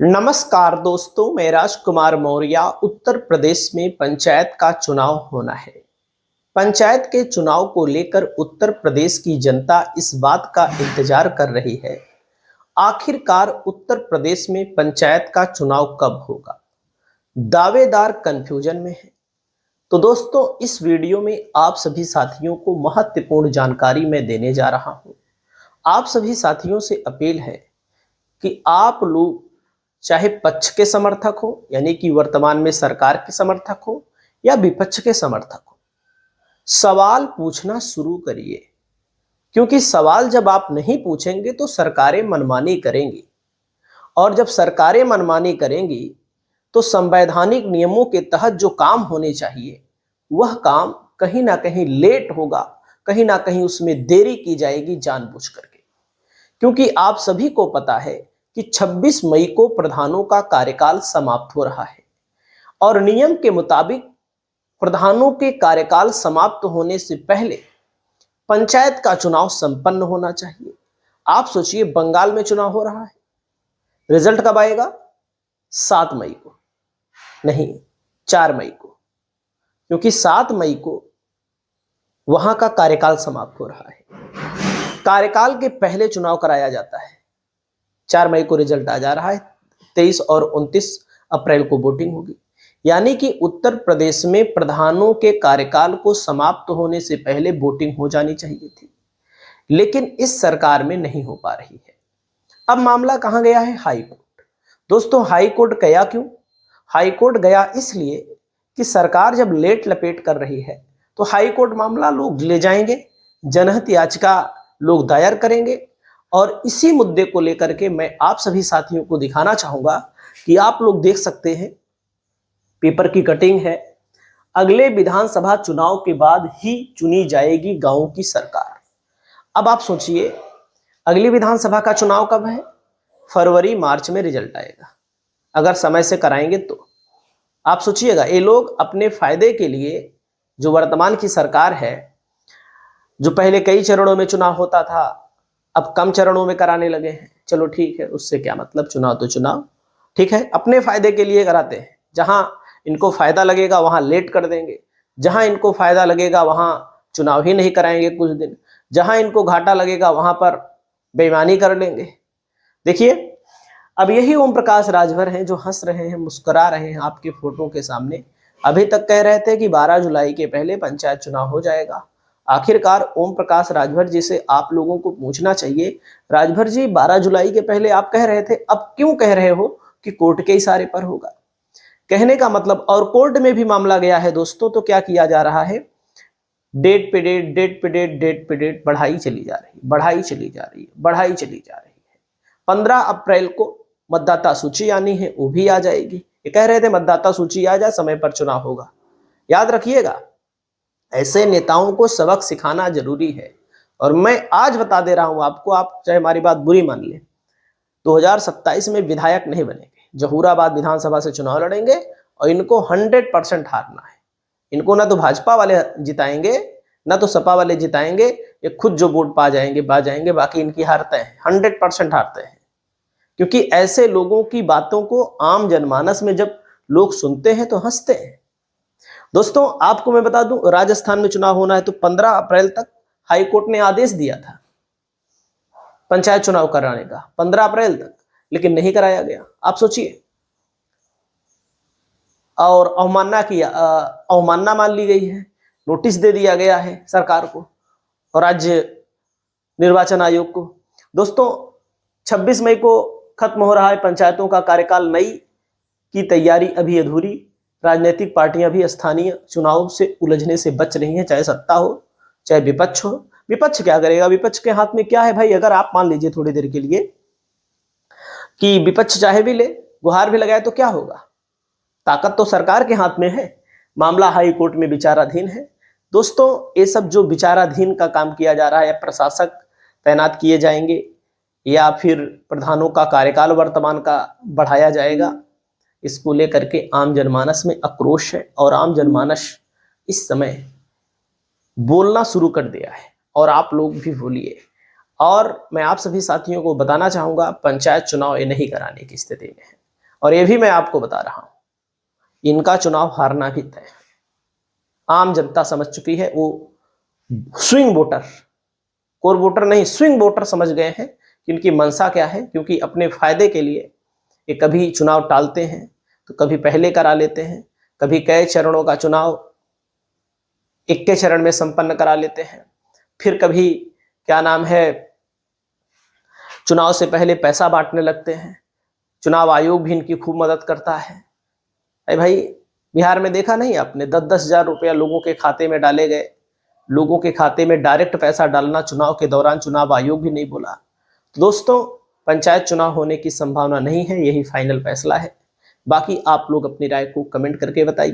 नमस्कार दोस्तों, मैं राजकुमार मौर्य। उत्तर प्रदेश में पंचायत का चुनाव होना है। पंचायत के चुनाव को लेकर उत्तर प्रदेश की जनता इस बात का इंतजार कर रही है, आखिरकार उत्तर प्रदेश में पंचायत का चुनाव कब होगा। दावेदार कंफ्यूजन में है। तो दोस्तों, इस वीडियो में आप सभी साथियों को महत्वपूर्ण जानकारी मैं देने जा रहा हूं। आप सभी साथियों से अपील है कि आप लोग चाहे पक्ष के समर्थक हो, यानी कि वर्तमान में सरकार के समर्थक हो, या विपक्ष के समर्थक हो, सवाल पूछना शुरू करिए। क्योंकि सवाल जब आप नहीं पूछेंगे तो सरकारें मनमानी करेंगी, और जब सरकारें मनमानी करेंगी तो संवैधानिक नियमों के तहत जो काम होने चाहिए वह काम कहीं ना कहीं लेट होगा, कहीं ना कहीं उसमें देरी की जाएगी जानबूझ करके। क्योंकि आप सभी को पता है कि 26 मई को प्रधानों का कार्यकाल समाप्त हो रहा है, और नियम के मुताबिक प्रधानों के कार्यकाल समाप्त होने से पहले पंचायत का चुनाव संपन्न होना चाहिए। आप सोचिए, बंगाल में चुनाव हो रहा है, रिजल्ट कब आएगा? 7 मई को, नहीं 4 मई को, क्योंकि 7 मई को वहां का कार्यकाल समाप्त हो रहा है। कार्यकाल के पहले चुनाव कराया जाता है। 4 मई को रिजल्ट आ जा रहा है, 23 और 29 अप्रैल को वोटिंग होगी। यानी कि उत्तर प्रदेश में प्रधानों के कार्यकाल को समाप्त होने से पहले वोटिंग हो जानी चाहिए थी, लेकिन इस सरकार में नहीं हो पा रही है। अब मामला कहां गया है? High court. दोस्तों, हाई कोर्ट गया क्यों? हाई कोर्ट गया इसलिए कि सरकार जब लेट लपेट कर रही है तो हाई कोर्ट मामला लोग ले जाएंगे, जनहित याचिका लोग दायर करेंगे, और इसी मुद्दे को लेकर के मैं आप सभी साथियों को दिखाना चाहूंगा कि आप लोग देख सकते हैं, पेपर की कटिंग है। अगले विधानसभा चुनाव के बाद ही चुनी जाएगी गांव की सरकार। अब आप सोचिए, अगली विधानसभा का चुनाव कब है? फरवरी मार्च में रिजल्ट आएगा, अगर समय से कराएंगे तो। आप सोचिएगा, ये लोग अपने फायदे के लिए, जो वर्तमान की सरकार है, जो पहले कई चरणों में चुनाव होता था अब कम चरणों में कराने लगे हैं। चलो ठीक है, उससे क्या मतलब, चुनाव तो चुनाव, ठीक है, अपने फायदे के लिए कराते हैं। जहां इनको फायदा लगेगा वहां लेट कर देंगे, जहां इनको फायदा लगेगा वहां चुनाव ही नहीं कराएंगे कुछ दिन, जहां इनको घाटा लगेगा वहां पर बेईमानी कर लेंगे। देखिए, अब यही ओम प्रकाश राजभर हैं जो हंस रहे हैं, मुस्कुरा रहे हैं आपके फोटो के सामने। अभी तक कह रहे थे कि 12 जुलाई के पहले पंचायत चुनाव हो जाएगा। आखिरकार ओम प्रकाश राजभर जी से आप लोगों को पूछना चाहिए, राजभर जी 12 जुलाई के पहले आप कह रहे थे, अब क्यों कह रहे हो कि कोर्ट के इशारे पर होगा? कहने का मतलब, और कोर्ट में भी मामला गया है दोस्तों, तो क्या किया जा रहा है? डेट पे डेट, डेट पे डेट, डेट पे डेट बढ़ाई चली जा रही, बढ़ाई चली जा रही है, बढ़ाई चली जा रही है। 15 अप्रैल को मतदाता सूची आनी है, वो भी आ जाएगी। ये कह रहे थे मतदाता सूची आ जाए, समय पर चुनाव होगा। याद रखिएगा, ऐसे नेताओं को सबक सिखाना जरूरी है। और मैं आज बता दे रहा हूं आपको, आप चाहे हमारी बात बुरी मान लें, 2027 में विधायक नहीं बनेंगे। जहूराबाद विधानसभा से चुनाव लड़ेंगे और इनको 100% हारना है। इनको ना तो भाजपा वाले जिताएंगे, ना तो सपा वाले जिताएंगे, ये खुद जो वोट पा जाएंगे, बाकी इनकी हारते हैं, 100% हारते हैं। क्योंकि ऐसे लोगों की बातों को आम जनमानस में जब लोग सुनते हैं तो हंसते हैं। दोस्तों, आपको मैं बता दूं, राजस्थान में चुनाव होना है तो 15 अप्रैल तक हाई कोर्ट ने आदेश दिया था पंचायत चुनाव कराने का, 15 अप्रैल तक, लेकिन नहीं कराया गया। आप सोचिए, और अवमानना मान ली गई है, नोटिस दे दिया गया है सरकार को और राज्य निर्वाचन आयोग को। दोस्तों, 26 मई को खत्म हो रहा है पंचायतों का कार्यकाल। नई की तैयारी अभी अधूरी। राजनीतिक पार्टियां भी स्थानीय चुनाव से उलझने से बच रही हैं, चाहे सत्ता हो चाहे विपक्ष हो। विपक्ष क्या करेगा? विपक्ष के हाथ में क्या है भाई? अगर आप मान लीजिए थोड़ी देर के लिए कि विपक्ष चाहे भी ले, गुहार भी लगाए, तो क्या होगा? ताकत तो सरकार के हाथ में है। मामला हाई कोर्ट में विचाराधीन है। दोस्तों, ये सब जो विचाराधीन का काम किया जा रहा है, प्रशासक तैनात किए जाएंगे या फिर प्रधानों का कार्यकाल वर्तमान का बढ़ाया जाएगा, इसको लेकर के आम जनमानस में आक्रोश है, और आम जनमानस इस समय बोलना शुरू कर दिया है, और आप लोग भी बोलिए। और मैं आप सभी साथियों को बताना चाहूंगा, पंचायत चुनाव ये नहीं कराने की स्थिति में है। और ये भी मैं आपको बता रहा हूं, इनका चुनाव हारना भी तय है। आम जनता समझ चुकी है, वो स्विंग वोटर, कोर वोटर नहीं, स्विंग वोटर समझ गए हैं कि इनकी मंशा क्या है। क्योंकि अपने फायदे के लिए ये कभी चुनाव टालते हैं, तो कभी पहले करा लेते हैं, कभी कई चरणों का चुनाव एक के चरण में संपन्न करा लेते हैं, फिर कभी क्या नाम है, चुनाव से पहले पैसा बांटने लगते हैं। चुनाव आयोग भी इनकी खूब मदद करता है। अरे भाई, बिहार में देखा नहीं आपने, 10-10 हजार रुपया लोगों के खाते में डाले गए। लोगों के खाते में डायरेक्ट पैसा डालना चुनाव के दौरान चुनाव आयोग भी नहीं बोला। तो दोस्तों, पंचायत चुनाव होने की संभावना नहीं है, यही फाइनल फैसला है। बाकी आप लोग अपनी राय को कमेंट करके बताइए।